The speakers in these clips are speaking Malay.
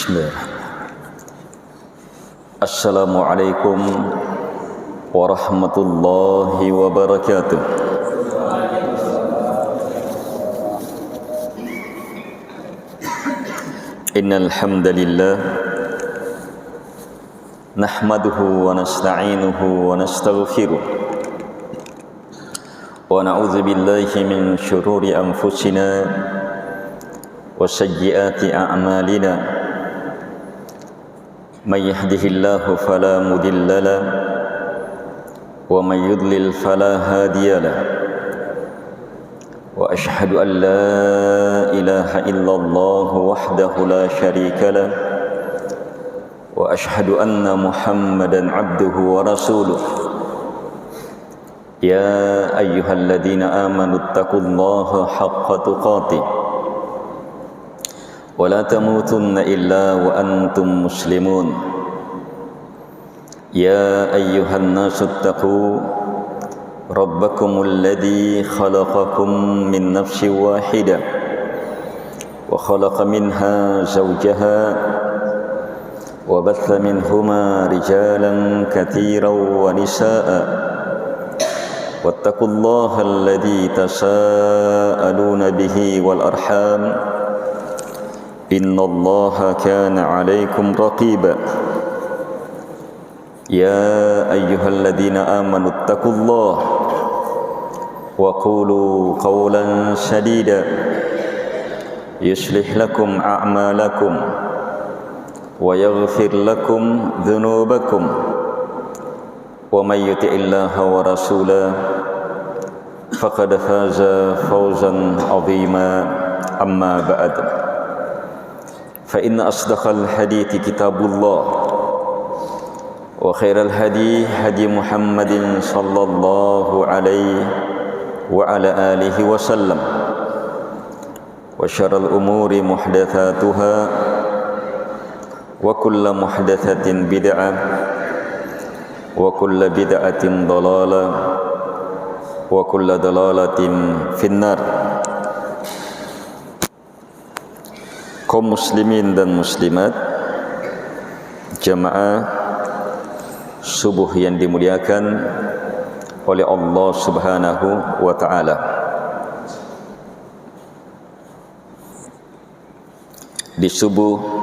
Bismillahirrahmanirrahim. Assalamualaikum warahmatullahi wabarakatuh. Innal hamdalillah nahmaduhu wa nasta'inuhu wa nastaghfiruh wa na'udzu billahi min shururi anfusina wa sayyiati a'malina. من يهده الله فلا مضل له ومن يضلل فلا هادي له وأشهد أن لا إله إلا الله وحده لا شريك له وأشهد أن محمدا عبده ورسوله يا أيها الذين آمنوا اتقوا الله حق تقاته ولا تموتن إلا وأنتم مسلمون يا أيها الناس اتقوا ربكم الذي خلقكم من نفس واحدة وخلق منها زوجها وبث منهما رجالا كثيرا ونساء واتقوا الله الذي تساءلون به والأرحام إن الله كان عليكم رقيبا يا أيها الذين آمنوا اتقوا الله وقولوا قولا سديدا يصلح لكم أعمالكم ويغفر لكم ذنوبكم ومن يطع الله ورسوله فقد فاز فوزا عظيما أما بعد فإن أصدق الحديث كتاب الله وخير الهدي هدي محمد صلى الله عليه وعلى آله وسلم وشر الأمور محدثاتها وكل محدثة بدعة وكل بدعة ضلالة وكل ضلالة في النار. Kaum muslimin dan muslimat, jamaah subuh yang dimuliakan oleh Allah Subhanahu wa taala. Di subuh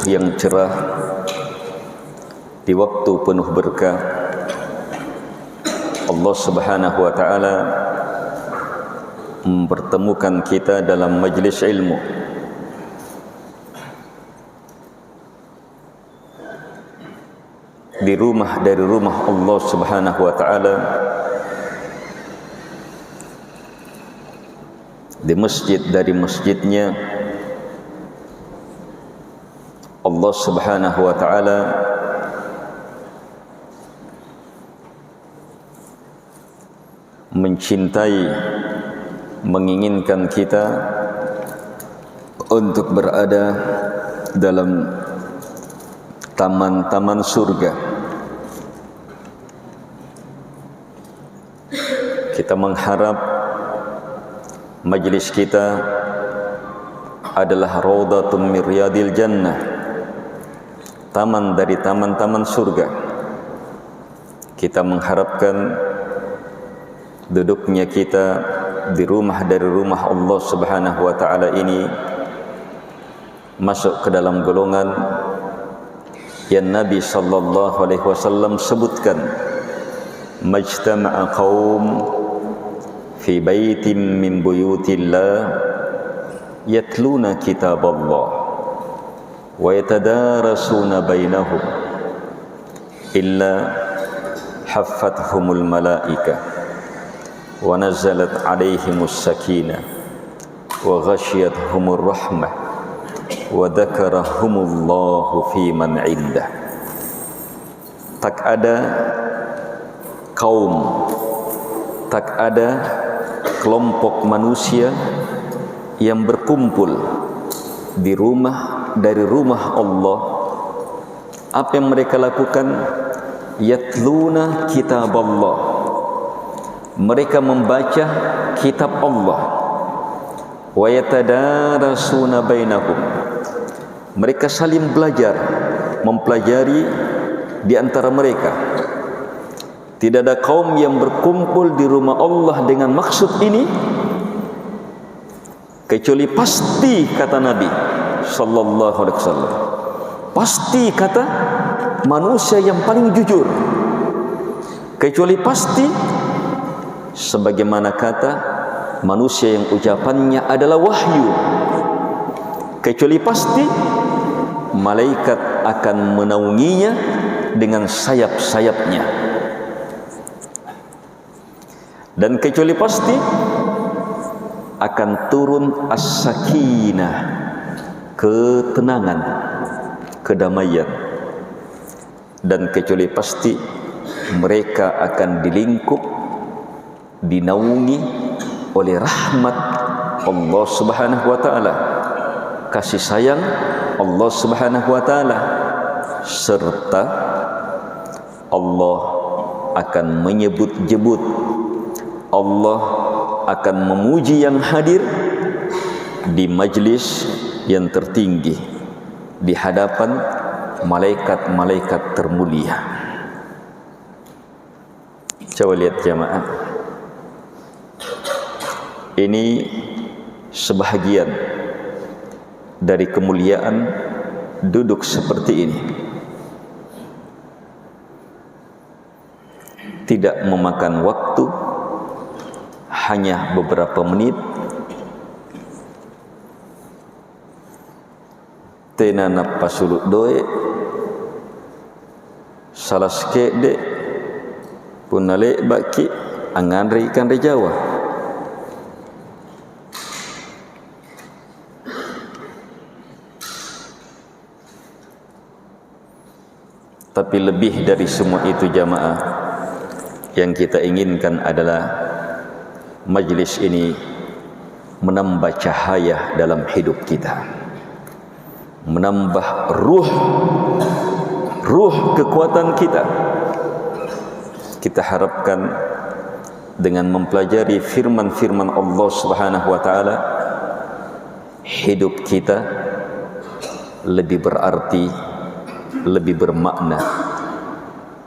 yang cerah, di waktu penuh berkah, Allah Subhanahu wa taala mempertemukan kita dalam majlis ilmu. Di rumah dari rumah Allah Subhanahu wa taala, di masjid dari masjidnya Allah Subhanahu wa taala mencintai, menginginkan kita untuk berada dalam taman-taman surga. Kita mengharap majlis kita adalah raudhatun min riyadil jannah, taman dari taman-taman surga. Kita mengharapkan duduknya kita di rumah dari rumah Allah Subhanahu wa taala ini masuk ke dalam golongan yang Nabi sallallahu alaihi wasallam sebutkan, majtama'a qaum fi baitin min buyutillah yatluna kitaballah wa yatadarasuna bainahum illa haffathumul malaika wa nazalat alaihimus sakinah wa ghashiyatuhumur rahmah wa dzakarahumullahu fi man indah. Tak ada kaum, tak ada kelompok manusia yang berkumpul di dari rumah Allah, apa yang mereka lakukan? Yatluna kitab Allah, mereka membaca kitab Allah. Wa yatadarasuna bainahum, mereka saling belajar, mempelajari di antara mereka. Tidak ada kaum yang berkumpul di rumah Allah dengan maksud ini kecuali pasti, kata Nabi sallallahu alaihi wasallam, pasti, kata manusia yang paling jujur, kecuali pasti sebagaimana kata manusia yang ucapannya adalah wahyu, kecuali pasti malaikat akan menaunginya dengan sayap-sayapnya, dan kecuali pasti akan turun as-sakinah, ketenangan, kedamaian, dan kecuali pasti mereka akan dilingkup, dinaungi oleh rahmat Allah Subhanahu wa taala, kasih sayang Allah Subhanahu wa taala, serta Allah akan menyebut-jebut, Allah akan memuji yang hadir di majlis yang tertinggi di hadapan malaikat-malaikat termulia. Coba lihat jamaah, ini sebahagian dari kemuliaan duduk seperti ini. Tidak memakan waktu, hanya beberapa menit. Tena napasuluk doe salaske de punale baki angandri ikan di Jawa. Tapi lebih dari semua itu jamaah, yang kita inginkan adalah majlis ini menambah cahaya dalam hidup kita, menambah ruh kekuatan kita. Kita harapkan dengan mempelajari firman-firman Allah Subhanahu wa taala, hidup kita lebih berarti, lebih bermakna.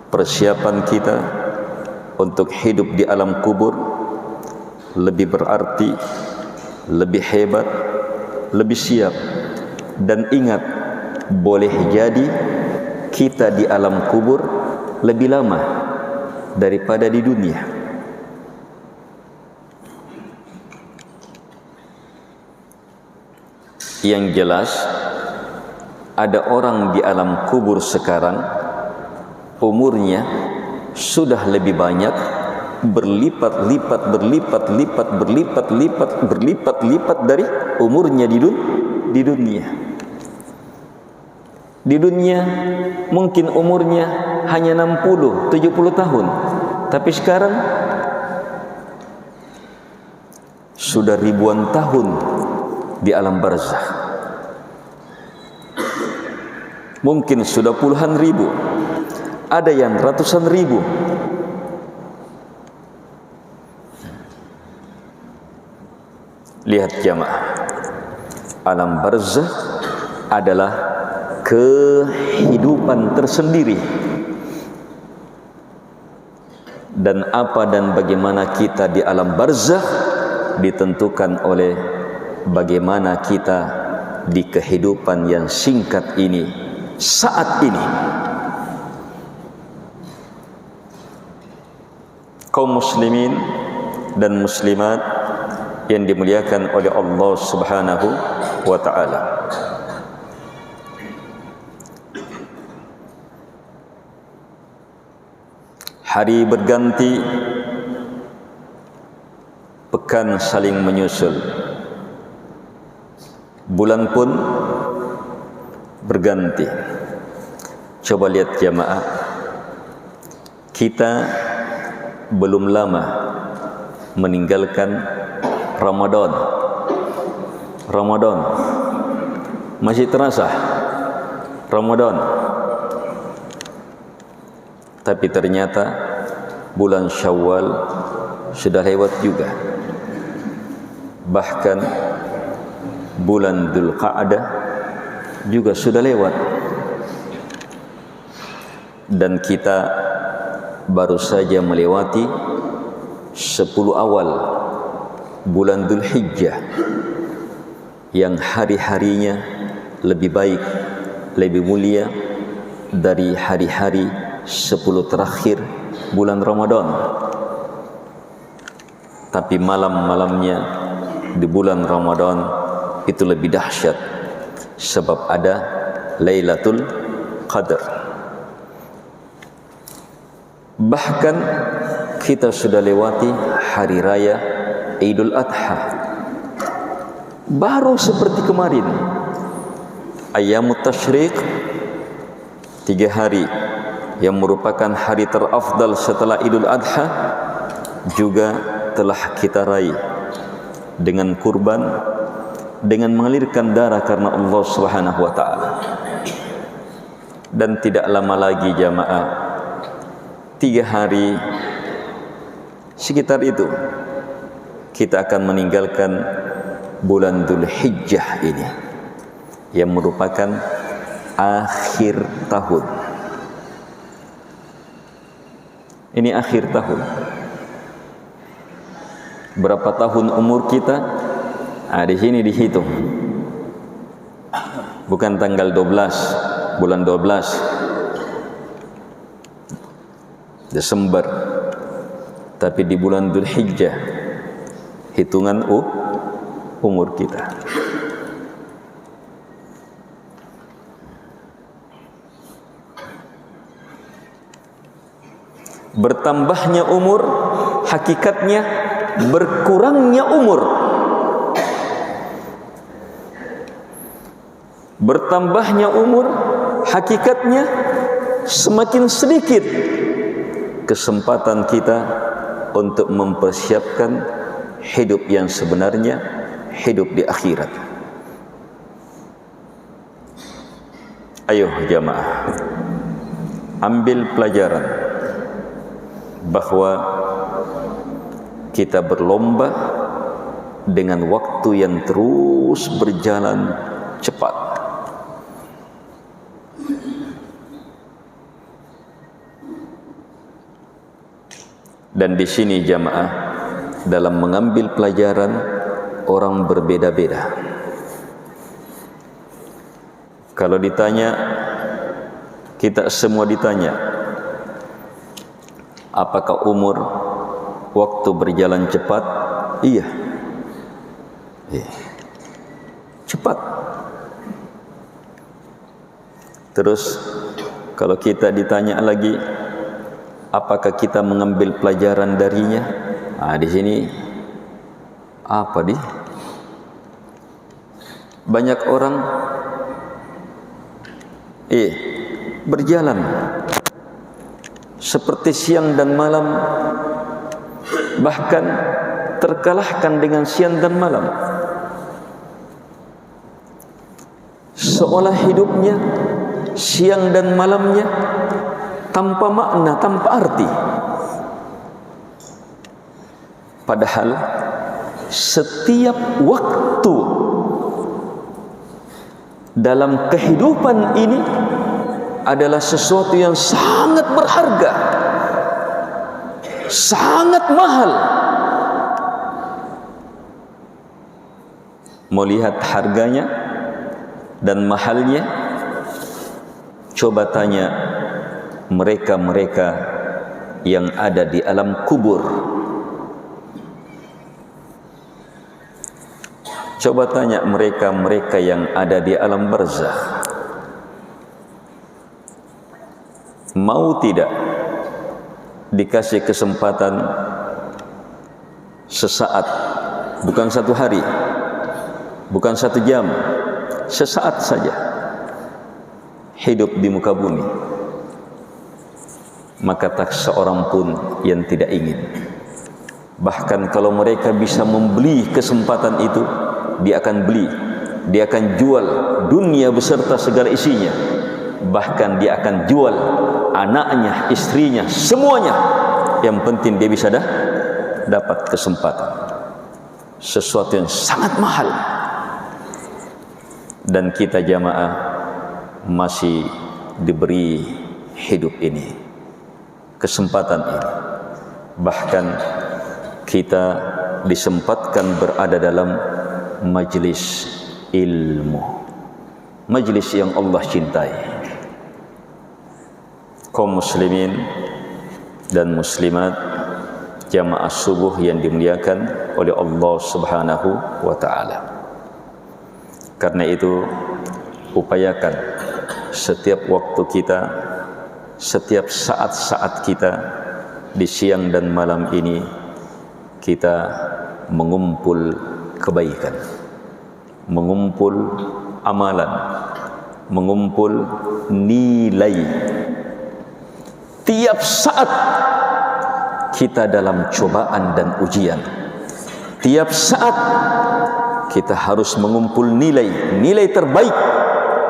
Persiapan kita untuk hidup di alam kubur lebih berarti, lebih hebat, lebih siap. Dan ingat, boleh jadi kita di alam kubur lebih lama daripada di dunia. Yang jelas, ada orang di alam kubur sekarang umurnya sudah lebih banyak, berlipat-lipat dari umurnya di dunia. Di dunia mungkin umurnya hanya 60-70 tahun, tapi sekarang sudah ribuan tahun di alam barzakh. Mungkin sudah puluhan ribu, ada yang ratusan ribu. Lihat jamaah, alam barzakh adalah kehidupan tersendiri. Dan apa dan bagaimana kita di alam barzakh ditentukan oleh bagaimana kita di kehidupan yang singkat ini, saat ini. Kaum muslimin dan muslimat yang dimuliakan oleh Allah Subhanahu wa ta'ala, hari berganti, pekan saling menyusul, bulan pun berganti. Coba lihat jamaah, kita belum lama meninggalkan Ramadan. Ramadan. Masih terasa Ramadan. Tapi ternyata bulan Syawal sudah lewat juga. Bahkan bulan Dzulqa'dah juga sudah lewat. Dan kita baru saja melewati 10 awal bulan Dzulhijjah yang hari-harinya lebih baik, lebih mulia dari hari-hari 10 terakhir bulan Ramadan. Tapi malam-malamnya di bulan Ramadan itu lebih dahsyat, sebab ada Lailatul Qadar. Bahkan kita sudah lewati hari raya Idul Adha. Baru seperti kemarin, Ayyamut Tasyriq, 3 hari yang merupakan hari terafdal setelah Idul Adha juga telah kita raih dengan kurban, dengan mengalirkan darah karena Allah Subhanahu wa taala. Dan tidak lama lagi jamaah, 3 hari sekitar itu kita akan meninggalkan bulan Dzulhijjah ini yang merupakan akhir tahun. Ini akhir tahun. Berapa tahun umur kita? Di sini dihitung. Bukan tanggal 12, bulan 12 Desember, tapi di bulan Dzulhijjah, hitungan umur kita. Bertambahnya umur hakikatnya berkurangnya umur. Bertambahnya umur hakikatnya semakin sedikit kesempatan kita untuk mempersiapkan hidup yang sebenarnya, hidup di akhirat. Ayo jamaah, ambil pelajaran bahwa kita berlomba dengan waktu yang terus berjalan cepat. Dan di sini jamaah, dalam mengambil pelajaran orang berbeda-beda. Kalau ditanya, kita semua ditanya, apakah umur waktu berjalan cepat? Iya. Cepat. Terus kalau kita ditanya lagi, apakah kita mengambil pelajaran darinya? Di sini apa di? Banyak orang berjalan seperti siang dan malam, bahkan terkalahkan dengan siang dan malam. Seolah hidupnya siang dan malamnya tanpa makna, tanpa arti. Padahal setiap waktu dalam kehidupan ini adalah sesuatu yang sangat berharga, sangat mahal. Mau lihat harganya dan mahalnya? Coba tanya mereka-mereka yang ada di alam kubur. Coba tanya mereka-mereka yang ada di alam barzakh. Mau tidak dikasih kesempatan sesaat, bukan 1 hari, bukan 1 jam, sesaat saja hidup di muka bumi? Maka tak seorang pun yang tidak ingin. Bahkan kalau mereka bisa membeli kesempatan itu, dia akan beli, dia akan jual dunia beserta segala isinya. Bahkan dia akan jual anaknya, istrinya, semuanya. Yang penting dia bisa dapat kesempatan. Sesuatu yang sangat mahal. Dan kita jamaah masih diberi hidup ini, kesempatan ini. Bahkan kita disempatkan berada dalam majlis ilmu, majlis yang Allah cintai. Kaum muslimin dan muslimat, jamaah subuh yang dimuliakan oleh Allah Subhanahu wa taala. Karena itu, upayakan setiap waktu kita, setiap saat-saat kita di siang dan malam ini, kita mengumpul kebaikan, mengumpul amalan, mengumpul nilai. Tiap saat kita dalam cobaan dan ujian. Tiap saat kita harus mengumpul nilai terbaik,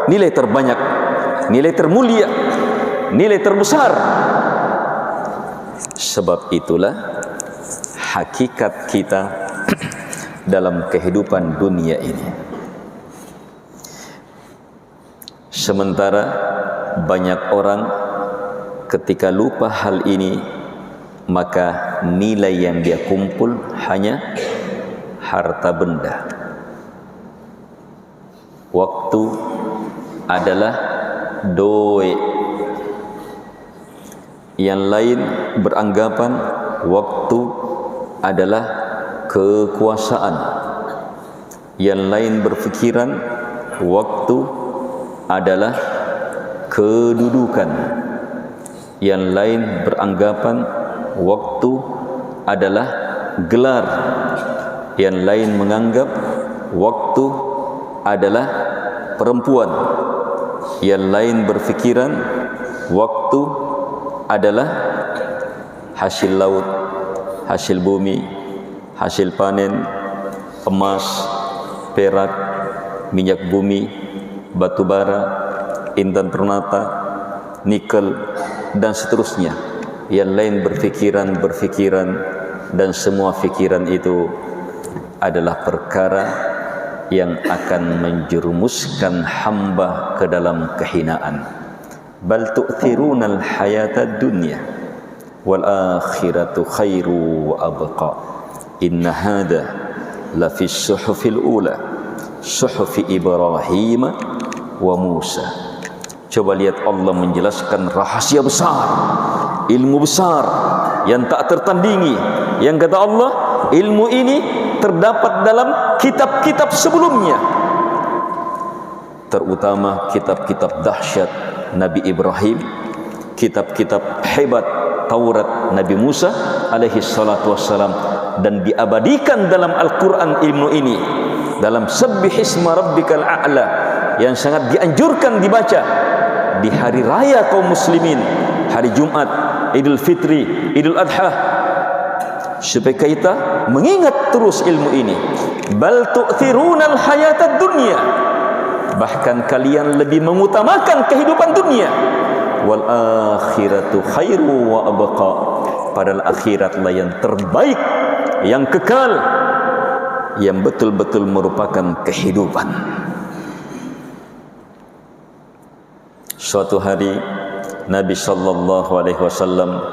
nilai terbanyak, nilai termulia, nilai terbesar. Sebab itulah hakikat kita dalam kehidupan dunia ini. Sementara banyak orang ketika lupa hal ini, maka nilai yang dia kumpul hanya harta benda. Waktu adalah doe. Yang lain beranggapan waktu adalah kekuasaan. Yang lain berfikiran waktu adalah kedudukan. Yang lain beranggapan waktu adalah gelar. Yang lain menganggap waktu adalah perempuan. Yang lain berfikiran waktu adalah hasil laut, hasil bumi, hasil panen, emas, perak, minyak bumi, batu bara, intan permata, nikel, dan seterusnya. Yang lain berfikiran, dan semua fikiran itu adalah perkara yang akan menjerumuskan hamba ke dalam kehinaan. Bal tu'thirunal hayatad dunya wal akhiratu khairu wa abqa. Inna hadha la fis suhufil ula, suhufi Ibrahim wa Musa. Coba lihat Allah menjelaskan rahasia besar, ilmu besar yang tak tertandingi. Yang kata Allah, ilmu ini terdapat dalam kitab-kitab sebelumnya, terutama kitab-kitab dahsyat Nabi Ibrahim, kitab-kitab hebat Taurat Nabi Musa alaihi salatu wassalam, dan diabadikan dalam Al-Quran ilmu ini dalam Sabbihisma Rabbikal A'la, yang sangat dianjurkan dibaca di hari raya kaum muslimin, hari Jumat, Idul Fitri, Idul Adha, supaya kita mengingat terus ilmu ini. Bal tu'thirunal hayatad dunya, bahkan kalian lebih mengutamakan kehidupan dunia. Wal akhiratu khairu wa abqa, padahal akhiratlah yang terbaik, yang kekal, yang betul-betul merupakan kehidupan. Suatu hari Nabi sallallahu alaihi wasallam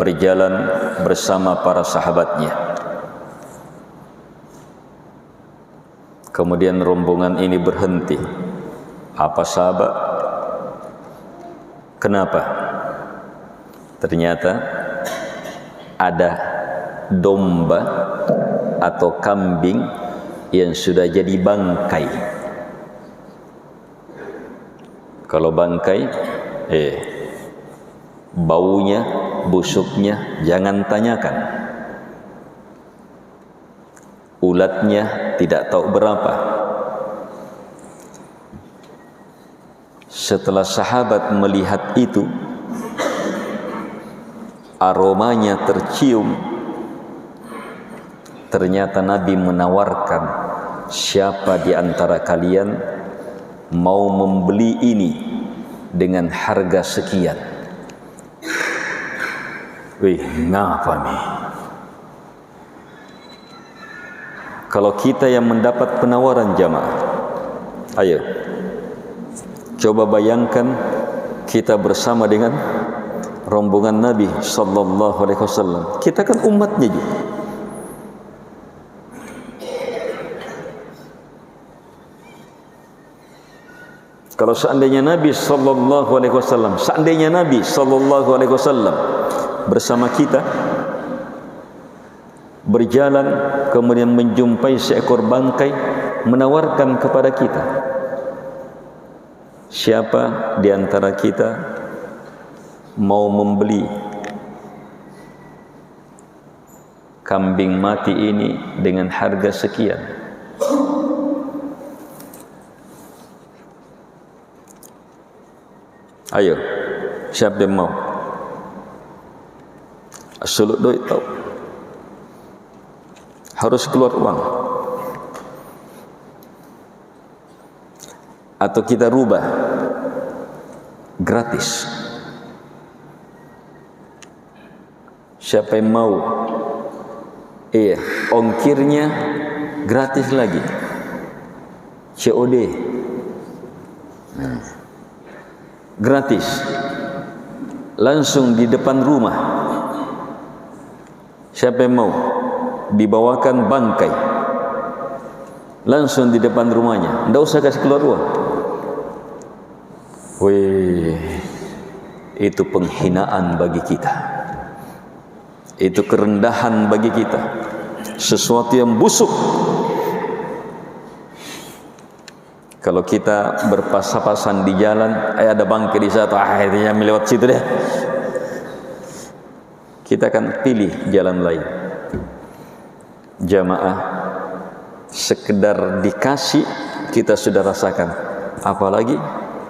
berjalan bersama para sahabatnya. Kemudian rombongan ini berhenti. Apa sahabat? Kenapa? Ternyata ada domba atau kambing yang sudah jadi bangkai. Kalau bangkai, baunya, busuknya jangan tanyakan. Ulatnya tidak tahu berapa. Setelah sahabat melihat itu, aromanya tercium. Ternyata Nabi menawarkan siapa di antara kalian mau membeli ini dengan harga sekian? Wih, ngapa nih? Kalau kita yang mendapat penawaran jamaah, ayo coba bayangkan kita bersama dengan rombongan Nabi sallallahu alaihi wasallam. Kita kan umatnya juga. Kalau seandainya Nabi sallallahu alaihi wasallam, bersama kita berjalan kemudian menjumpai seekor bangkai menawarkan kepada kita, siapa di antara kita mau membeli kambing mati ini dengan harga sekian? Ayo, siapa yang mau? Sulut duit tahu, harus keluar uang. Atau kita rubah gratis. Siapa yang mau? Iya, ongkirnya gratis lagi, COD. Gratis, langsung di depan rumah. Siapa yang mau? Dibawakan bangkai langsung di depan rumahnya, tidak usah kasih keluar uang. Wih, itu penghinaan bagi kita, itu kerendahan bagi kita, sesuatu yang busuk. Kalau kita berpas-pasan di jalan, ada bangkai di satu, akhirnya melewat situ deh, kita akan pilih jalan lain. Jamaah, sekedar dikasih kita sudah rasakan, apalagi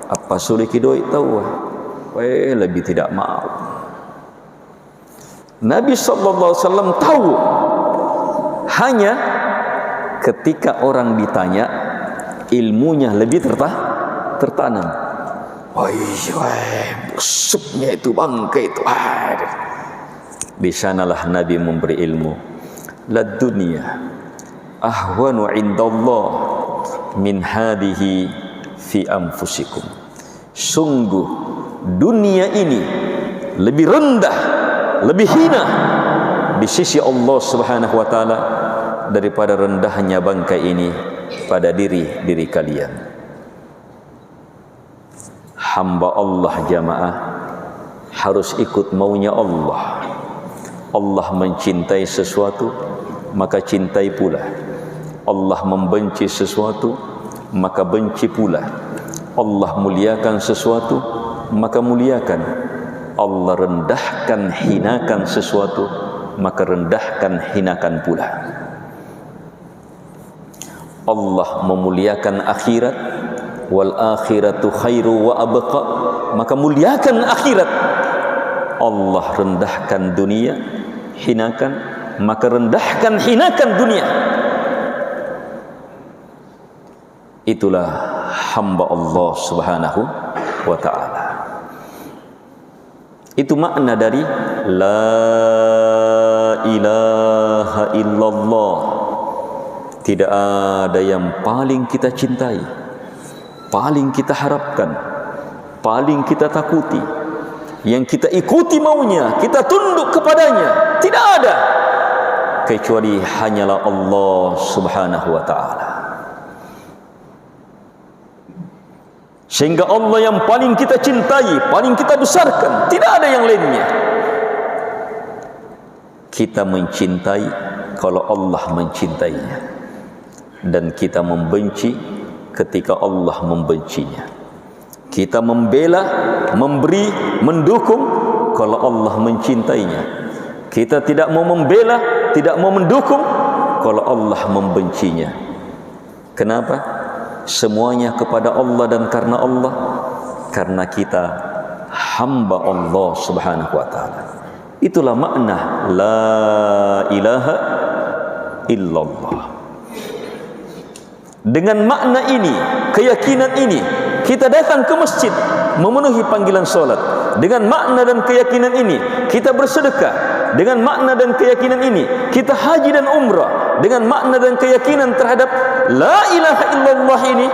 apa sulit doi tahu, lebih tidak mau. Nabi SAW tahu, hanya ketika orang ditanya ilmunya lebih tertanam. Busuknya itu bangkai itu. Di sanalah Nabi memberi ilmu. La dunya ahwanu indallah min hadihi fi anfusikum. Sungguh dunia ini lebih rendah, lebih hina di sisi Allah Subhanahu wa taala daripada rendahnya bangkai ini pada diri kalian. Hamba Allah jamaah harus ikut maunya Allah. Allah mencintai sesuatu, maka cintai pula. Allah membenci sesuatu, maka benci pula. Allah muliakan sesuatu, maka muliakan. Allah rendahkan, hinakan sesuatu, maka rendahkan, hinakan pula. Allah memuliakan akhirat, wal akhiratu khairu wa abqa, maka muliakan akhirat. Allah rendahkan dunia, hinakan, maka rendahkan, hinakan dunia. Itulah hamba Allah Subhanahu wa ta'ala. Itu makna dari la ilaha illallah. Tidak ada yang paling kita cintai, paling kita harapkan, paling kita takuti, yang kita ikuti maunya, kita tunduk kepadanya, tidak ada kecuali hanyalah Allah Subhanahu wa ta'ala. Sehingga Allah yang paling kita cintai, paling kita besarkan, tidak ada yang lainnya. Kita mencintai kalau Allah mencintainya, dan kita membenci ketika Allah membencinya. Kita membela, memberi, mendukung kalau Allah mencintainya. Kita tidak mau membela, tidak mau mendukung kalau Allah membencinya. Kenapa? Semuanya kepada Allah dan karena Allah, karena kita hamba Allah Subhanahu wa ta'ala. Itulah makna la ilaha illallah. Dengan makna ini, keyakinan ini, kita datang ke masjid memenuhi panggilan solat. Dengan makna dan keyakinan ini, kita bersedekah. Dengan makna dan keyakinan ini, kita haji dan umrah. Dengan makna dan keyakinan terhadap la ilaha illallah ini,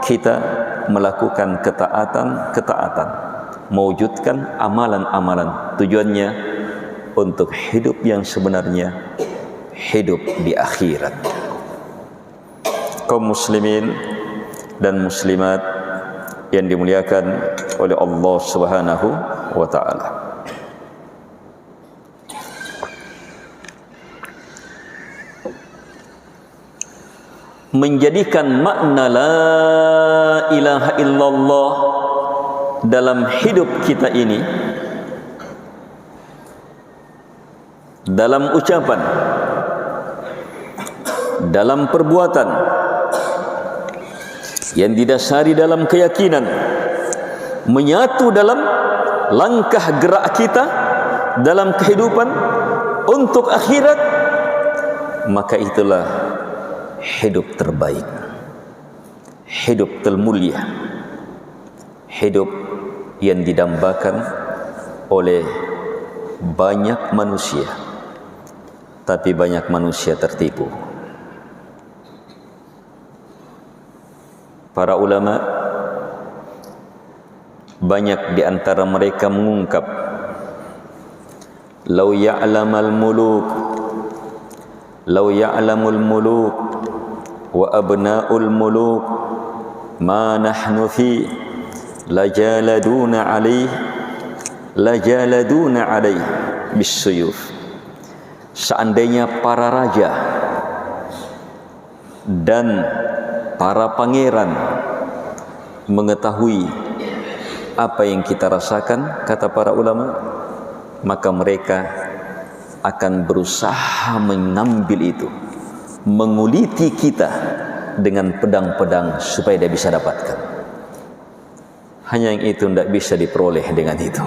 kita melakukan ketaatan, mewujudkan amalan-amalan. Tujuannya untuk hidup yang sebenarnya, hidup di akhirat. Kaum muslimin dan muslimat yang dimuliakan oleh Allah Subhanahu wa taala. Menjadikan makna la ilaha illallah dalam hidup kita ini, dalam ucapan, dalam perbuatan yang didasari dalam keyakinan, menyatu dalam langkah gerak kita dalam kehidupan untuk akhirat, maka itulah hidup terbaik, hidup termulia, hidup yang didambakan oleh banyak manusia, tapi banyak manusia tertipu. Para ulama, banyak di antara mereka mengungkap, "Lau ya'lamal muluk, lau ya'lamul muluk wa abna'ul muluk ma nahnu fi lajaladuna alaih bisuyuf." Seandainya para raja dan para pangeran mengetahui apa yang kita rasakan, kata para ulama, maka mereka akan berusaha mengambil itu, menguliti kita dengan pedang-pedang supaya dia bisa dapatkan. Hanya yang itu tidak bisa diperoleh dengan itu.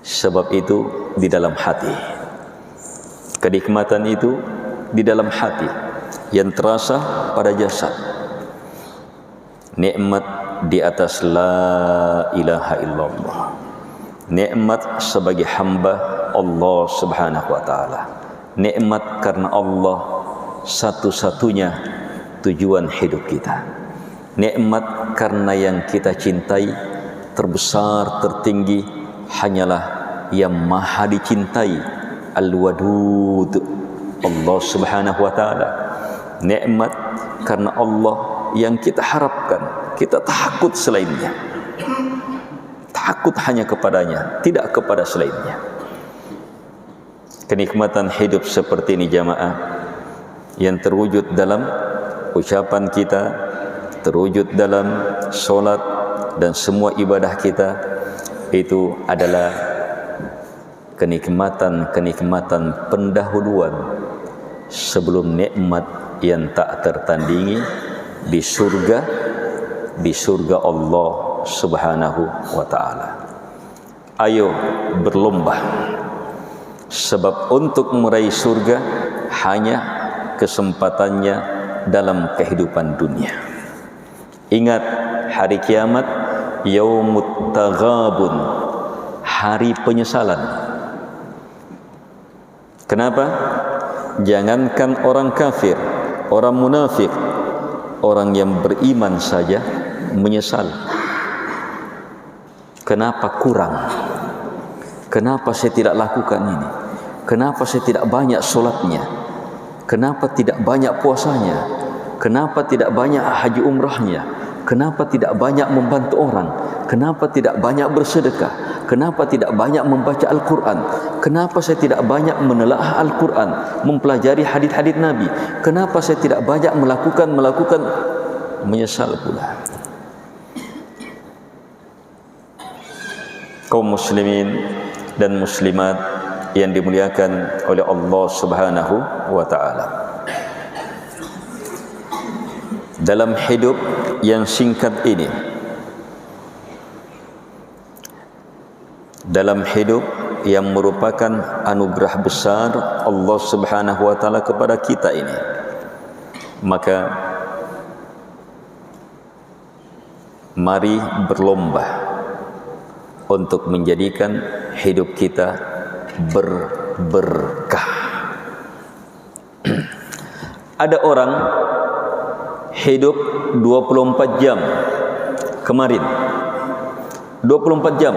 Sebab itu di dalam hati. Kenikmatan itu di dalam hati, yang terasa pada jasad. Nikmat di atas la ilaha illallah, nikmat sebagai hamba Allah Subhanahu wa taala, nikmat karena Allah satu-satunya tujuan hidup kita, nikmat karena yang kita cintai terbesar, tertinggi hanyalah yang maha dicintai, Al-Wadud, Allah Subhanahu wa taala. Nikmat karena Allah yang kita harapkan, kita takut selainnya, takut hanya kepadanya, tidak kepada selainnya. Kenikmatan hidup seperti ini jamaah, yang terwujud dalam ucapan kita, terwujud dalam solat dan semua ibadah kita, itu adalah kenikmatan-kenikmatan pendahuluan sebelum nikmat yang tak tertandingi di surga Allah Subhanahu wa taala. Ayo berlomba, sebab untuk meraih surga hanya kesempatannya dalam kehidupan dunia. Ingat hari kiamat, yaumut taghabun, hari penyesalan. Kenapa? Jangankan orang kafir, orang munafik, orang yang beriman saja menyesal. Kenapa kurang? Kenapa saya tidak lakukan ini? Kenapa saya tidak banyak solatnya? Kenapa tidak banyak puasanya? Kenapa tidak banyak haji umrahnya? Kenapa tidak banyak membantu orang? Kenapa tidak banyak bersedekah? Kenapa tidak banyak membaca Al-Quran? Kenapa saya tidak banyak menelaah Al-Quran, mempelajari hadis-hadis Nabi? Kenapa saya tidak banyak melakukan menyesal pula. Kaum muslimin dan muslimat yang dimuliakan oleh Allah Subhanahu wa taala. Dalam hidup yang singkat ini, dalam hidup yang merupakan anugerah besar Allah Subhanahu wa taala kepada kita ini, Maka mari berlomba untuk menjadikan hidup kita berberkah. Ada orang hidup 24 jam kemarin, 24 jam,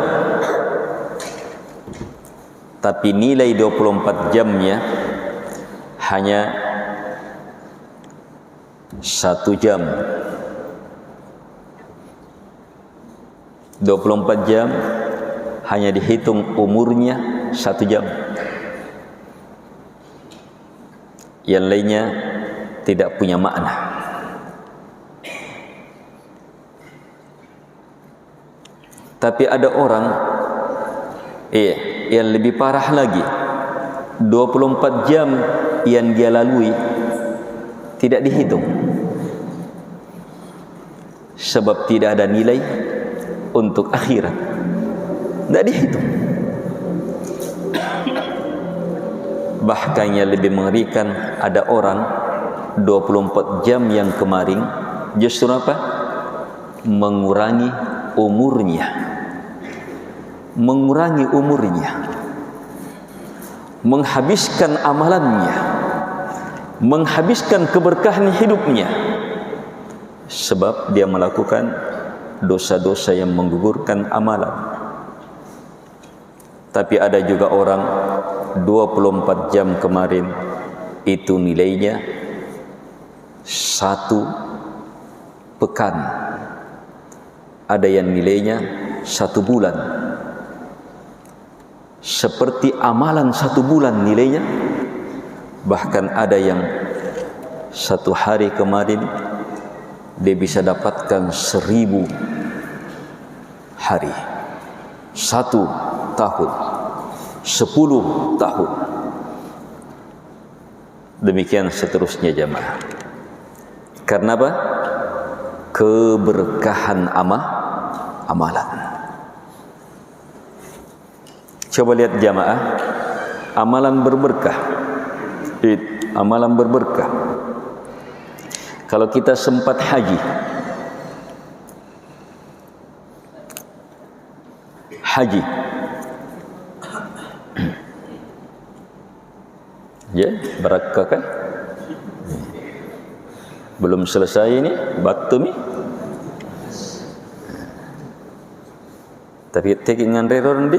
tapi nilai 24 jamnya hanya 1 jam. 24 jam hanya dihitung umurnya 1 jam. Yang lainnya tidak punya makna. Tapi ada orang yang lebih parah lagi. 24 jam yang dia lalui tidak dihitung, sebab tidak ada nilai untuk akhirat. Tidak dihitung. Bahkan yang lebih mengerikan, ada orang 24 jam yang kemarin justru apa? Mengurangi umurnya. Mengurangi umurnya, menghabiskan amalannya, menghabiskan keberkahan hidupnya, sebab dia melakukan dosa-dosa yang menggugurkan amalan. Tapi ada juga orang 24 jam kemarin itu nilainya 1 pekan, ada yang nilainya 1 bulan. Seperti amalan 1 bulan nilainya. Bahkan ada yang 1 hari kemarin dia bisa dapatkan 1000 hari, 1 tahun, 10 tahun, demikian seterusnya jamaah. Karena apa? Keberkahan amalan. Coba lihat jamaah, amalan berberkah. Amalan berberkah. Kalau kita sempat haji, ya, berkah kan? Belum selesai ini batu mi. Tapi tekingan reron di.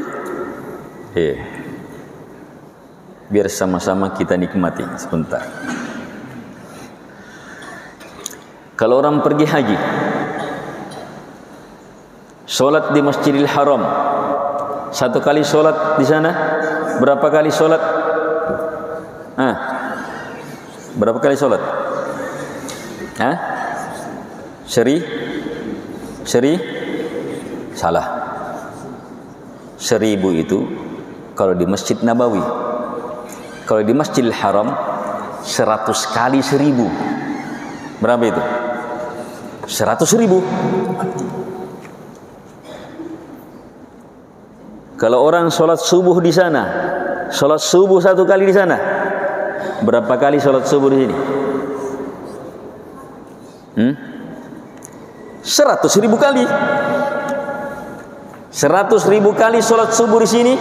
Biar sama-sama kita nikmati sebentar. Kalau orang pergi haji, solat di Masjidil Haram, 1 kali solat di sana, berapa kali solat? Berapa kali solat? Seri? Salah. 1000 itu kalau di Masjid Nabawi. Kalau di Masjidil Haram 100 kali 1000. Berapa itu? 100.000. Kalau orang sholat subuh di sana, sholat subuh 1 kali di sana, berapa kali sholat subuh di sini? 100.000 kali. 100.000 kali sholat subuh di sini,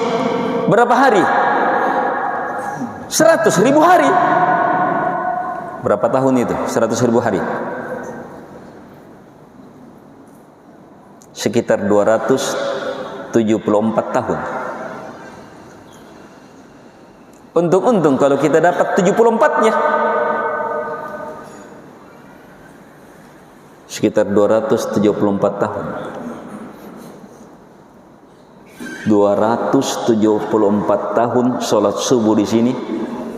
berapa hari? 100.000 hari. Berapa tahun itu? 100.000 hari. Sekitar 274 tahun. Untung-untung kalau kita dapat 74-nya. Sekitar 274 tahun. 274 tahun sholat subuh di sini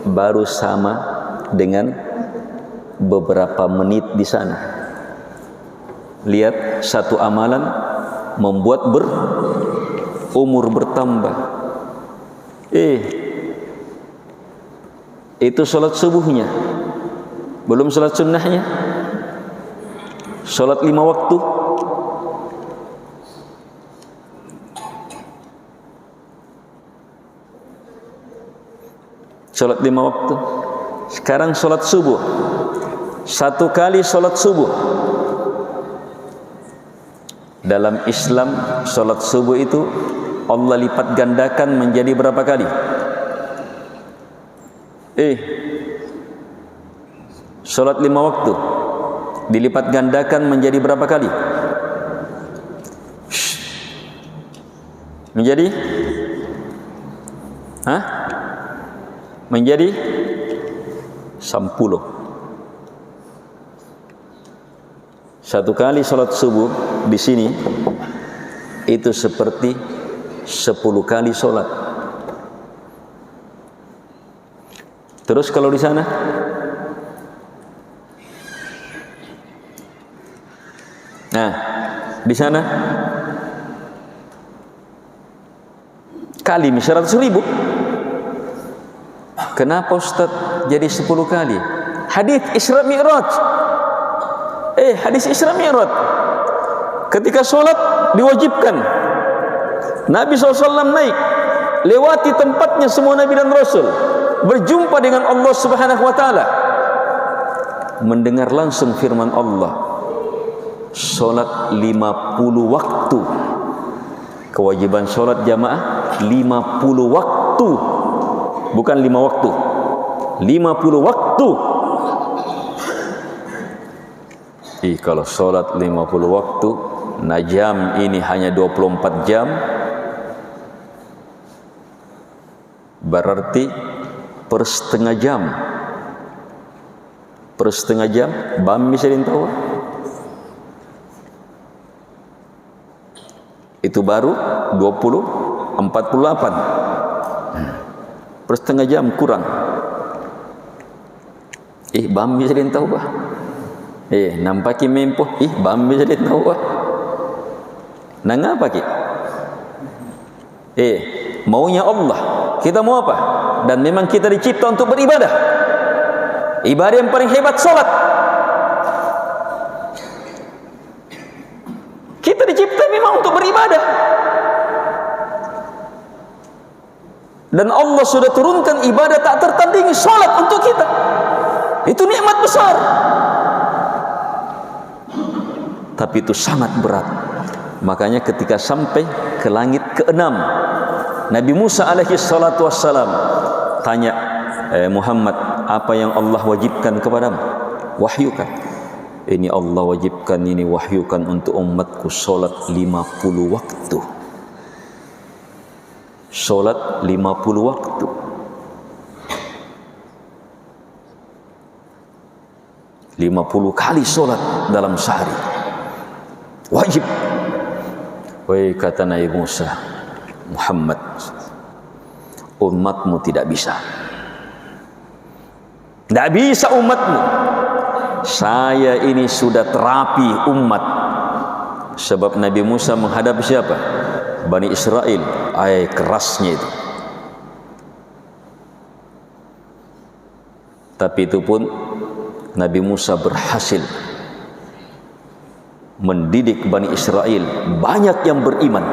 baru sama dengan beberapa menit di sana. Lihat, 1 amalan membuat umur bertambah. Itu sholat subuhnya, belum sholat sunnahnya. Sholat 5 waktu. Sholat 5 waktu. Sekarang sholat subuh 1 kali sholat subuh. Dalam Islam sholat subuh itu Allah lipat gandakan menjadi berapa kali? Sholat 5 waktu dilipat gandakan menjadi berapa kali? Menjadi? Menjadi 10. 1 kali sholat subuh di sini itu seperti 10 kali sholat. Terus kalau di sana, nah di sana kali 100.000. Kenapa Ustaz jadi 10 kali? Hadis Isra Mi'raj. Hadis Isra Mi'raj. Ketika sholat diwajibkan, Nabi SAW naik, lewati tempatnya semua Nabi dan Rasul, berjumpa dengan Allah Subhanahu Wa Taala, mendengar langsung firman Allah, sholat 50 waktu. Kewajiban sholat jamaah 50 waktu, bukan 5 waktu, 50 waktu. Kalau sholat 50 waktu, najam ini hanya 24 jam, berarti per setengah jam, bam bisa tahu. Itu baru 48 per setengah jam kurang. Bam bisa tahu bah. Nampaki mempoh, bam bisa tahu bah. Nangapa ki? Maunya Allah, kita mau apa? Dan memang kita dicipta untuk beribadah. Ibadah yang paling hebat salat. Kita dicipta memang untuk beribadah. Dan Allah sudah turunkan ibadah tak tertandingi, salat untuk kita. Itu nikmat besar. Tapi itu sangat berat. Makanya ketika sampai ke langit ke-6, Nabi Musa alaihi salatu wassalam tanya, Muhammad, apa yang Allah wajibkan kepadamu? Wahyukan. Ini Allah wajibkan, ini wahyukan untuk umatku, solat 50 waktu. Solat 50 waktu. 50 kali solat dalam sehari. Wajib. Wahai kata Nabi Musa, Muhammad, umatmu tidak bisa. Tidak bisa umatmu. Saya ini sudah terapi umat. Sebab Nabi Musa menghadapi siapa? Bani Israel. Kerasnya itu. Tapi itu pun Nabi Musa berhasil mendidik Bani Israel. Banyak yang beriman.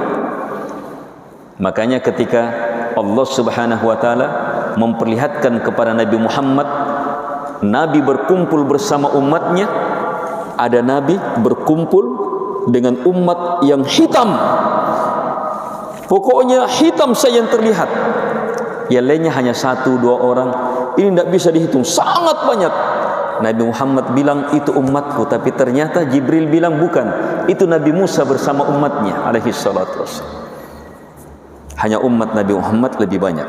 Makanya ketika Allah Subhanahu wa Ta'ala memperlihatkan kepada Nabi Muhammad, Nabi berkumpul bersama umatnya, ada Nabi berkumpul dengan umat yang hitam, pokoknya hitam saja yang terlihat. Yang lainnya hanya 1-2 orang. Ini tidak bisa dihitung, sangat banyak. Nabi Muhammad bilang itu umatku, tapi ternyata Jibril bilang bukan, itu Nabi Musa bersama umatnya alaihi salatu wassalam. Hanya umat Nabi Muhammad lebih banyak.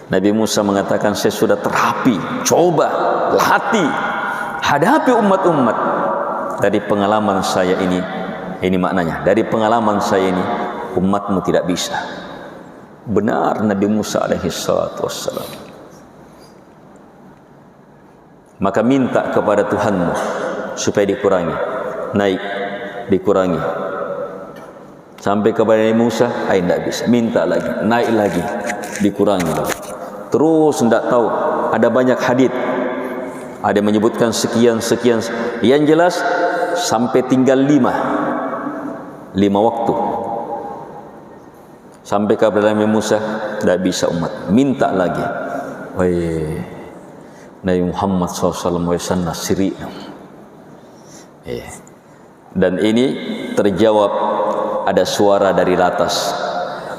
Nabi Musa mengatakan, saya sudah terapi, coba, latih, hadapi umat-umat. Dari pengalaman saya ini maknanya, dari pengalaman saya ini, umatmu tidak bisa. Benar Nabi Musa alaihi salatu wassalam. Maka minta kepada Tuhanmu supaya dikurangi, naik, dikurangi. Sampai kepada Nabi Musa, tidak bisa. Minta lagi, naik lagi, dikurangi lagi. Terus tidak tahu, ada banyak hadis, ada yang menyebutkan sekian. Yang jelas sampai tinggal 5 waktu. Sampai kepada Nabi Musa, tidak bisa umat. Minta lagi. Nabi Muhammad SAW siri. Dan ini terjawab, ada suara dari atas,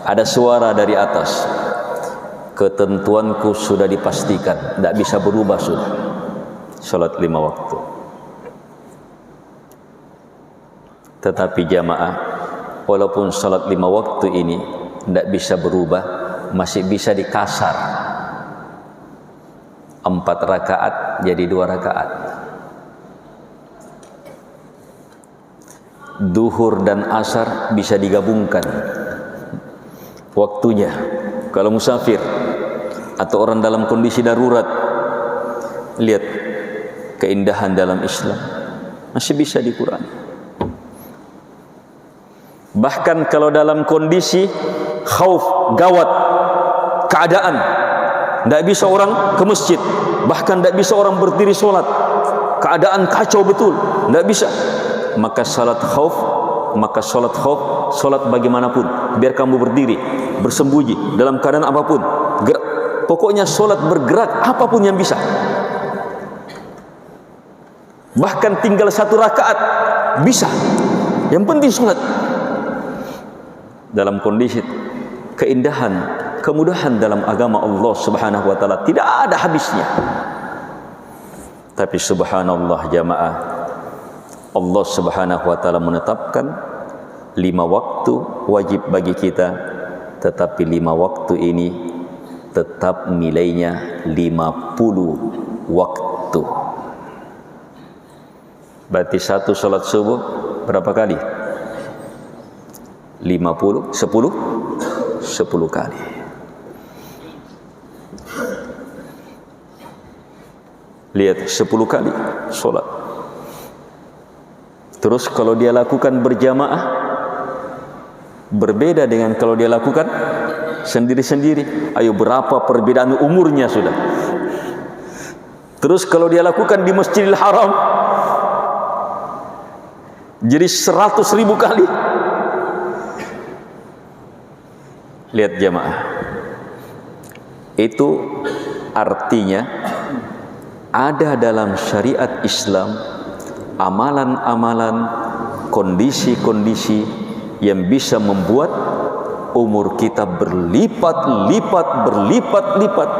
ada suara dari atas. Ketentuanku sudah dipastikan, tidak bisa berubah sudah. Salat 5 waktu. Tetapi jamaah, walaupun salat 5 waktu ini tidak bisa berubah, masih bisa dikasar. 4 rakaat jadi 2 rakaat. Duhur dan asar bisa digabungkan waktunya. Kalau musafir atau orang dalam kondisi darurat, lihat keindahan dalam Islam, masih bisa dikurangi. Bahkan kalau dalam kondisi khauf, gawat keadaan, tidak bisa orang ke masjid, bahkan tidak bisa orang berdiri sholat, keadaan kacau betul, tidak bisa, maka salat khauf, salat bagaimanapun, biar kamu berdiri, bersembunyi dalam keadaan apapun, gerak, pokoknya salat bergerak apapun yang bisa. Bahkan tinggal 1 rakaat bisa, yang penting salat. Dalam kondisi keindahan, kemudahan dalam agama Allah Subhanahu wa taala tidak ada habisnya. Tapi subhanallah jamaah, Allah Subhanahu wa taala menetapkan 5 waktu wajib bagi kita, tetapi 5 waktu ini tetap nilainya 50 waktu. Berarti 1 salat subuh berapa kali? 50, 10 kali. Lihat 10 kali solat. Terus kalau dia lakukan berjamaah, berbeda dengan kalau dia lakukan sendiri-sendiri. Ayo, berapa perbedaan umurnya sudah. Terus kalau dia lakukan di Masjidil Haram, jadi 100.000 kali. Lihat jamaah, itu artinya ada dalam syariat Islam amalan-amalan, kondisi-kondisi yang bisa membuat umur kita berlipat-lipat.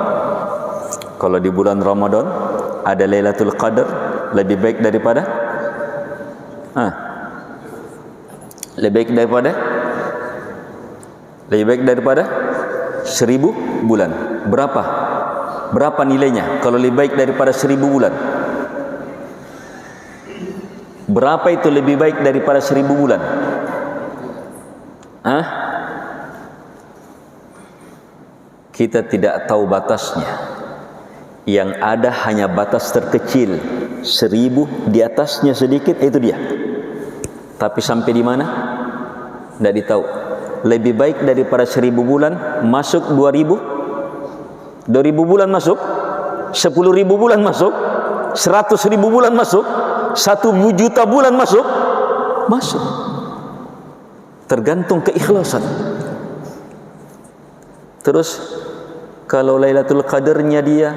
Kalau di bulan Ramadan ada Lailatul Qadar, lebih baik daripada lebih baik daripada 1000 bulan. Berapa nilainya kalau lebih baik daripada 1000 bulan? Berapa itu lebih baik daripada 1000 bulan? Kita tidak tahu batasnya. Yang ada hanya batas terkecil, 1000, di atasnya sedikit, itu dia. Tapi sampai di mana? Tidak ditahu. Lebih baik daripada 1000 bulan masuk 2000 bulan masuk, 10.000 bulan masuk, 100.000 bulan masuk, 1 juta bulan masuk. Tergantung keikhlasan. Terus kalau Lailatul Qadarnya dia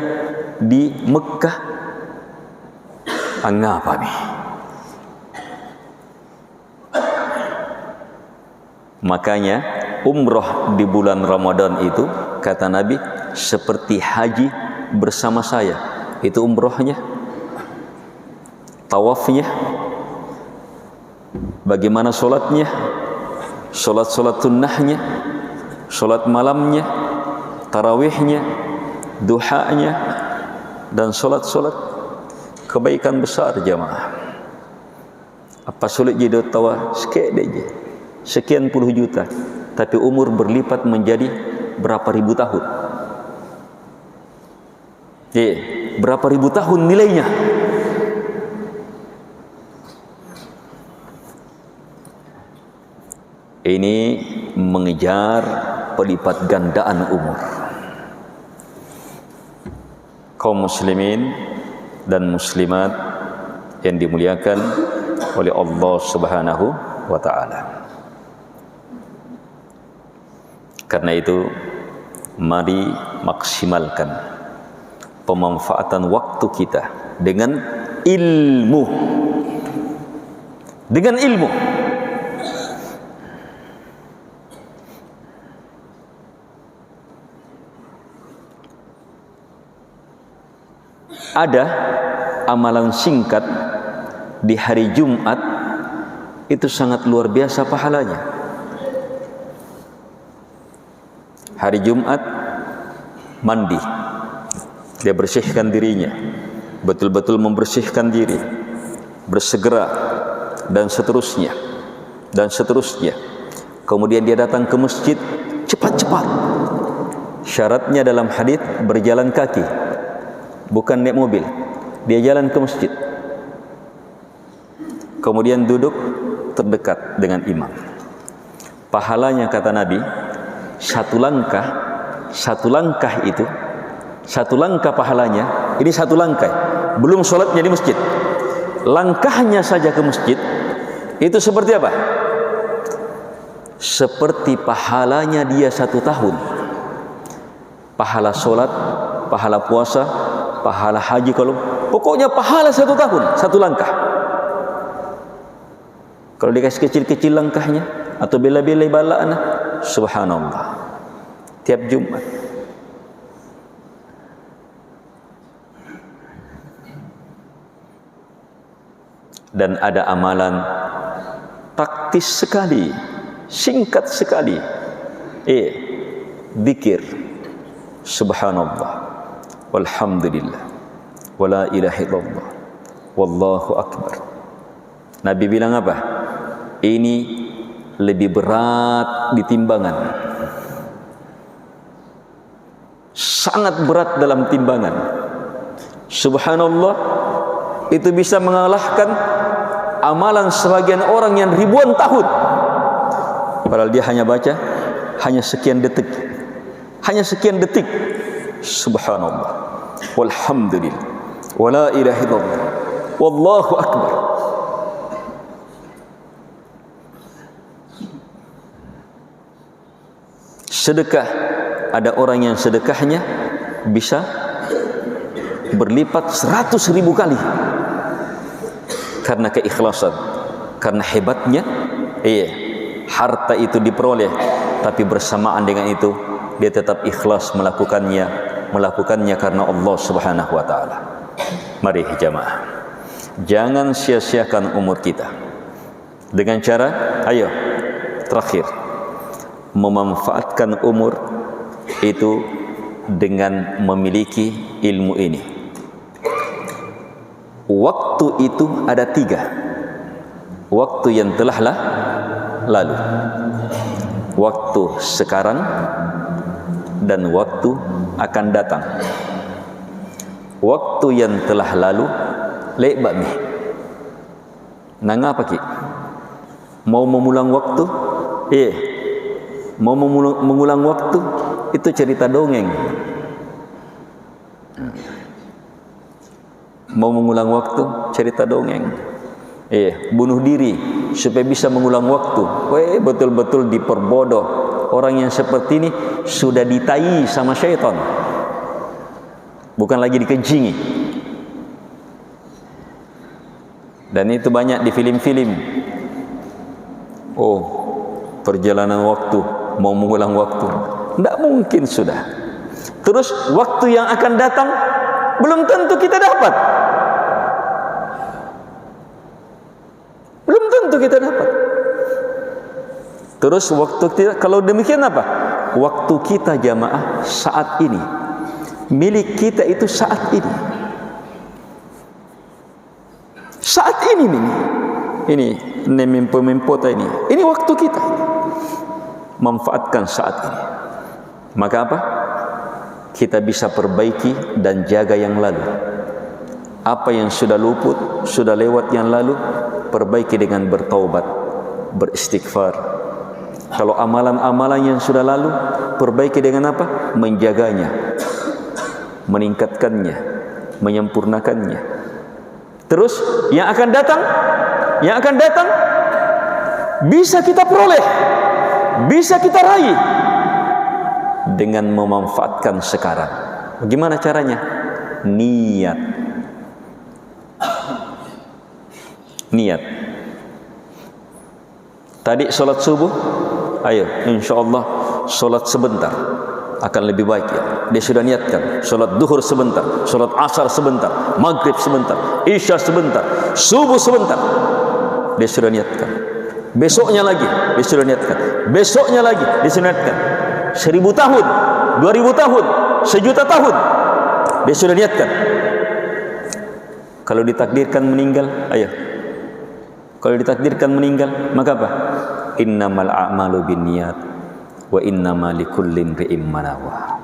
di Mekah, apa nih? Makanya umroh di bulan Ramadan itu, kata Nabi, seperti haji bersama saya. Itu umrohnya, tawafnya, bagaimana solatnya, solat sunnahnya, solat malamnya, tarawihnya, duhanya, dan solat kebaikan besar jamaah. Apa sulit jadi tawa? Sekian puluh juta, tapi umur berlipat menjadi berapa ribu tahun. Berapa ribu tahun nilainya. Ini mengejar pelipat gandaan umur. Kaum muslimin dan muslimat yang dimuliakan oleh Allah Subhanahu wa ta'ala. Karena itu, mari maksimalkan pemanfaatan waktu kita dengan ilmu. Dengan ilmu. Ada amalan singkat di hari Jumat itu sangat luar biasa pahalanya. Hari Jumat mandi, dia bersihkan dirinya, betul-betul membersihkan diri, bersegera dan seterusnya dan seterusnya. Kemudian dia datang ke masjid cepat-cepat. Syaratnya dalam hadis berjalan kaki, bukan naik mobil. Dia jalan ke masjid, kemudian duduk terdekat dengan imam. Pahalanya kata Nabi, satu langkah itu, satu langkah pahalanya. Ini satu langkah, belum sholatnya di masjid. Langkahnya saja ke masjid itu seperti apa? Seperti pahalanya dia 1 tahun. Pahala sholat, pahala puasa, pahala haji, kalau pokoknya pahala 1 tahun, 1 langkah. Kalau dikasih kecil-kecil langkahnya atau bela-bela bala'ana, subhanallah, tiap Jumat. Dan ada amalan taktis sekali, singkat sekali, zikir subhanallah walhamdulillah wala ilaha illallah wallahu akbar. Nabi bilang apa? Ini lebih berat di timbangan, sangat berat dalam timbangan. Subhanallah itu bisa mengalahkan amalan sebagian orang yang ribuan tahun, padahal dia hanya baca hanya sekian detik, hanya sekian detik. Subhanallah walhamdulillah wala ilaha illallah wallahu akbar. Sedekah, ada orang yang sedekahnya bisa berlipat 100.000 kali karena keikhlasan, karena hebatnya harta itu diperoleh, tapi bersamaan dengan itu dia tetap ikhlas melakukannya karena Allah Subhanahu wa taala. Mari jamaah, jangan sia-siakan umur kita dengan cara, ayo terakhir, memanfaatkan umur itu dengan memiliki ilmu ini. Waktu itu ada 3. Waktu yang telah lalu, waktu sekarang, dan waktu akan datang. Waktu yang telah lalu lebat nih. Nang apa ki? Mau mengulang waktu? Mau mengulang waktu itu cerita dongeng. Mau mengulang waktu cerita dongeng. Bunuh diri supaya bisa mengulang waktu. Betul-betul diperbodoh. Orang yang seperti ini sudah ditai sama syaitan, bukan lagi dikejingi. Dan itu banyak di film-film. Perjalanan waktu, mau mengulang waktu, tidak mungkin sudah. Terus waktu yang akan datang belum tentu kita dapat. Belum tentu kita dapat. Terus waktu kita, kalau demikian apa? Waktu kita jamaah saat ini, milik kita itu saat ini. Saat ini nih. Ini nemimpo-mempota ini. Ini waktu kita. Manfaatkan saat ini. Maka apa? Kita bisa perbaiki dan jaga yang lalu. Apa yang sudah luput, sudah lewat yang lalu, perbaiki dengan bertaubat, beristighfar. Kalau amalan-amalan yang sudah lalu, perbaiki dengan apa? Menjaganya, meningkatkannya, menyempurnakannya. Terus yang akan datang bisa kita peroleh, bisa kita raih dengan memanfaatkan sekarang. Bagaimana caranya? niat. Niat. Tadi solat subuh, ayo insyaallah solat sebentar akan lebih baik ya. Dia sudah niatkan solat duhur sebentar, solat asar sebentar, maghrib sebentar, isya sebentar, subuh sebentar. Dia sudah niatkan. Besoknya lagi dia sudah niatkan. Besoknya lagi dia sudah niatkan. 1000 tahun, 2000 tahun, 1.000.000 tahun dia sudah niatkan. Kalau ditakdirkan meninggal, ayo. Kalau ditakdirkan meninggal, maka apa? Innamal a'malu binniyat wa innamal likulli imri'in ma nawa.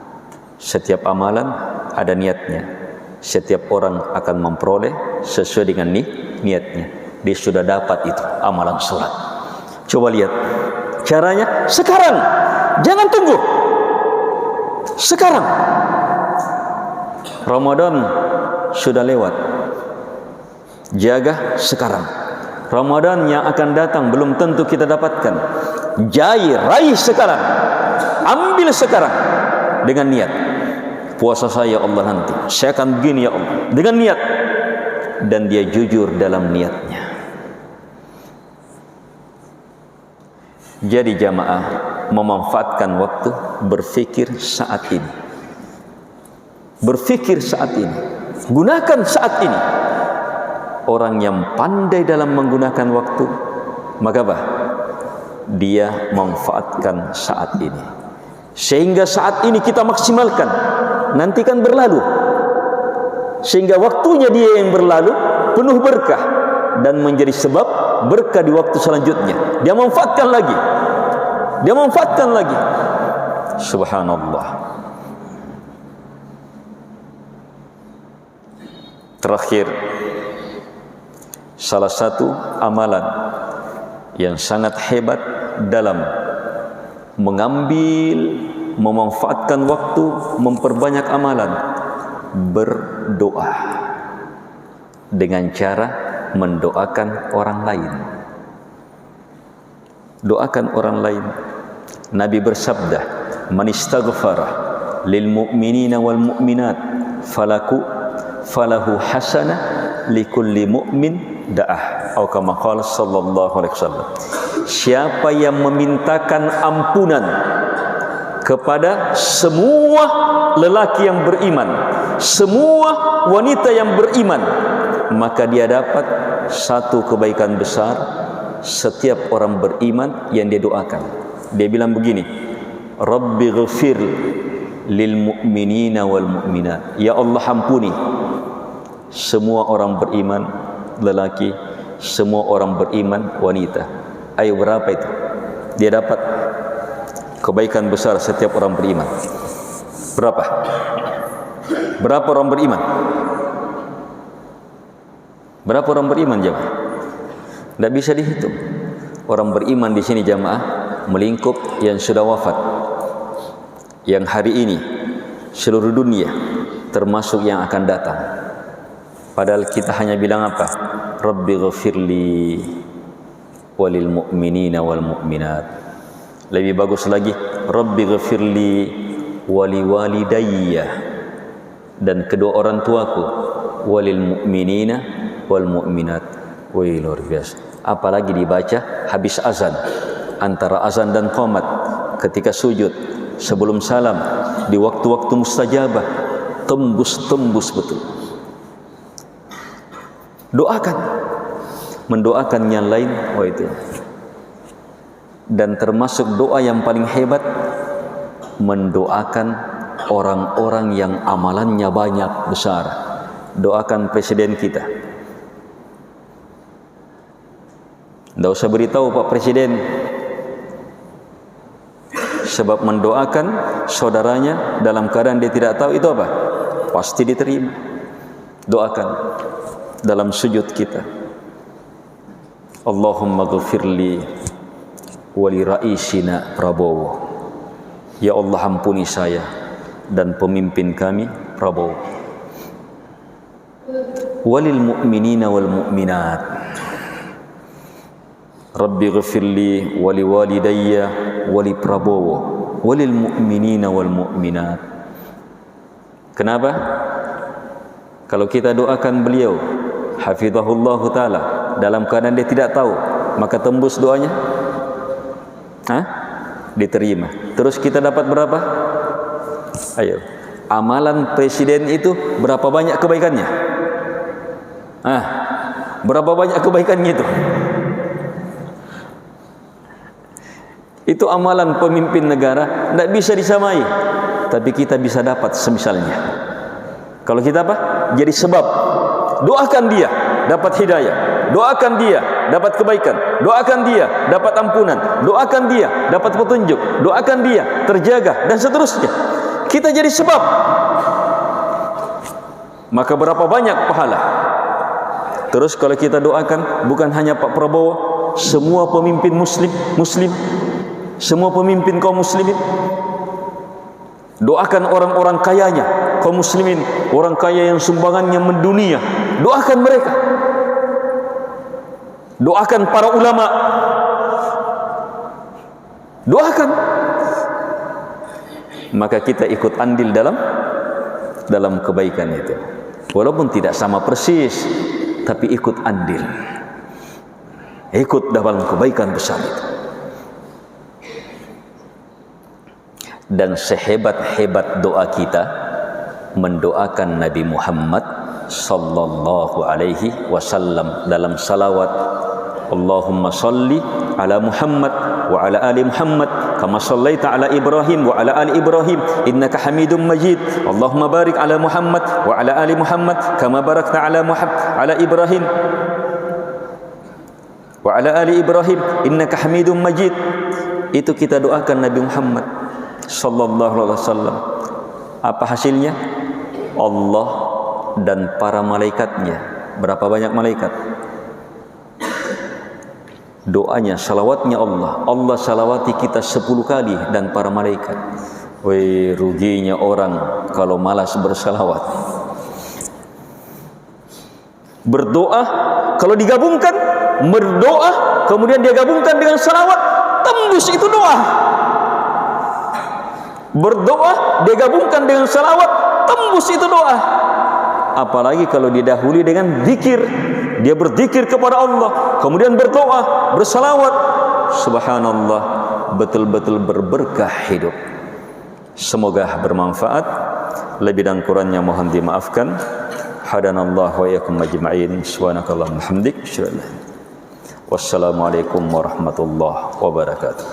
Setiap amalan ada niatnya. Setiap orang akan memperoleh sesuai dengan niatnya. Dia sudah dapat itu amalan salat. Coba lihat caranya sekarang. Jangan tunggu. Sekarang. Ramadan sudah lewat. Jaga sekarang. Ramadan yang akan datang belum tentu kita dapatkan. Raih sekarang. Ambil sekarang dengan niat. Puasa saya Allah nanti, saya akan begini ya Allah, dengan niat. Dan dia jujur dalam niatnya. Jadi jamaah, memanfaatkan waktu, berfikir saat ini. Berfikir saat ini. Gunakan saat ini. Orang yang pandai dalam menggunakan waktu, maka apa? Dia memanfaatkan saat ini. Sehingga saat ini kita maksimalkan. Nanti kan berlalu. Sehingga waktunya dia yang berlalu penuh berkah dan menjadi sebab berkah di waktu selanjutnya. Dia manfaatkan lagi. Dia manfaatkan lagi. Subhanallah. Terakhir, salah satu amalan yang sangat hebat dalam mengambil, memanfaatkan waktu, memperbanyak amalan, berdoa dengan cara mendoakan orang lain. Doakan orang lain. Nabi bersabda, "Man istaghfara lil mu'minina wal mu'minat falahu hasanah likulli mu'min da'ah." Atau kama qala sallallahu alaihi wasallam. Siapa yang memintakan ampunan kepada semua lelaki yang beriman, semua wanita yang beriman, maka dia dapat satu kebaikan besar setiap orang beriman yang dia doakan. Dia bilang begini, Rabbi ghafir lil mu'minina wal mu'minat. Ya Allah, ampuni semua orang beriman lelaki, semua orang beriman wanita. Ayo, berapa itu? Dia dapat kebaikan besar setiap orang beriman. Berapa? Berapa orang beriman? Berapa orang beriman jemaah? Tidak bisa dihitung. Orang beriman di sini jemaah melingkup yang sudah wafat, yang hari ini seluruh dunia, termasuk yang akan datang. Padahal kita hanya bilang apa? Rabbi ghafirli walil mu'minina wal mu'minat. Lebih bagus lagi, Rabbi ghafirli wali walidayya, dan kedua orang tuaku, walil mu'minina wal mu'minat. Wih, luar biasa. Apalagi dibaca habis azan, antara azan dan qomat, ketika sujud, sebelum salam, di waktu-waktu mustajabah, tembus betul. Doakan, mendoakan yang lain. Oh, itu. Dan termasuk doa yang paling hebat, mendoakan orang-orang yang amalannya banyak, besar. Doakan presiden kita. Tidak usah beritahu Pak Presiden, sebab mendoakan saudaranya dalam keadaan dia tidak tahu, itu apa? Pasti diterima. Doakan dalam sujud kita, Allahumma ghafirli wali raisina Prabowo. Ya Allah, ampuni saya dan pemimpin kami Prabowo. Walil mu'minina wal mu'minat. Rabbi ghafirli wali walidayya wali Prabowo walil mu'minina wal mu'minat. Kenapa? Kalau kita doakan beliau hafizahullah ta'ala dalam keadaan dia tidak tahu, maka tembus doanya? Diterima. Terus kita dapat berapa? Ayo, amalan presiden itu berapa banyak kebaikannya? Berapa banyak kebaikannya itu? Itu amalan pemimpin negara, tidak bisa disamai. Tapi kita bisa dapat semisalnya. Kalau kita apa? Jadi sebab. Doakan dia dapat hidayah, doakan dia dapat kebaikan, doakan dia dapat ampunan, doakan dia dapat petunjuk, doakan dia terjaga, dan seterusnya. Kita jadi sebab. Maka berapa banyak pahala. Terus kalau kita doakan bukan hanya Pak Prabowo, semua pemimpin muslim, semua pemimpin kaum muslimin. Doakan orang-orang kayanya, kaum muslimin, orang kaya yang sumbangannya mendunia, doakan mereka. Doakan para ulama, doakan. Maka kita ikut andil dalam kebaikan itu. Walaupun tidak sama persis, tapi ikut andil, ikut dalam kebaikan besar itu. Dan sehebat-hebat doa kita mendoakan Nabi Muhammad sallallahu alaihi wasallam dalam salawat, Allahumma salli ala Muhammad wa ala ali Muhammad kama sallaita ala Ibrahim wa ala ali Ibrahim innaka Hamidum Majid. Allahumma barik ala Muhammad wa ala ali Muhammad kama barakta ala Ibrahim wa ala ali Ibrahim innaka Hamidum Majid. Itu kita doakan Nabi Muhammad sallallahu alaihi wasallam. Apa hasilnya? Allah dan para malaikatnya. Berapa banyak malaikat? Doanya, salawatnya Allah salawati kita 10 kali dan para malaikat. Woi, ruginya orang kalau malas bersalawat. Berdoa, kalau digabungkan, berdoa kemudian dia gabungkan dengan salawat, tembus itu doa. Berdoa dia gabungkan dengan salawat, tembus itu doa. Apalagi kalau didahului dengan zikir, dia berzikir kepada Allah, kemudian berdoa, bersalawat. Subhanallah, betul-betul berberkah hidup. Semoga bermanfaat. Lebih dan kurangnya mohon dimaafkan. Hadanallahu wa iyyakum ajma'in. Subhanakallahumma hamdik. Wassalamualaikum warahmatullahi wabarakatuh.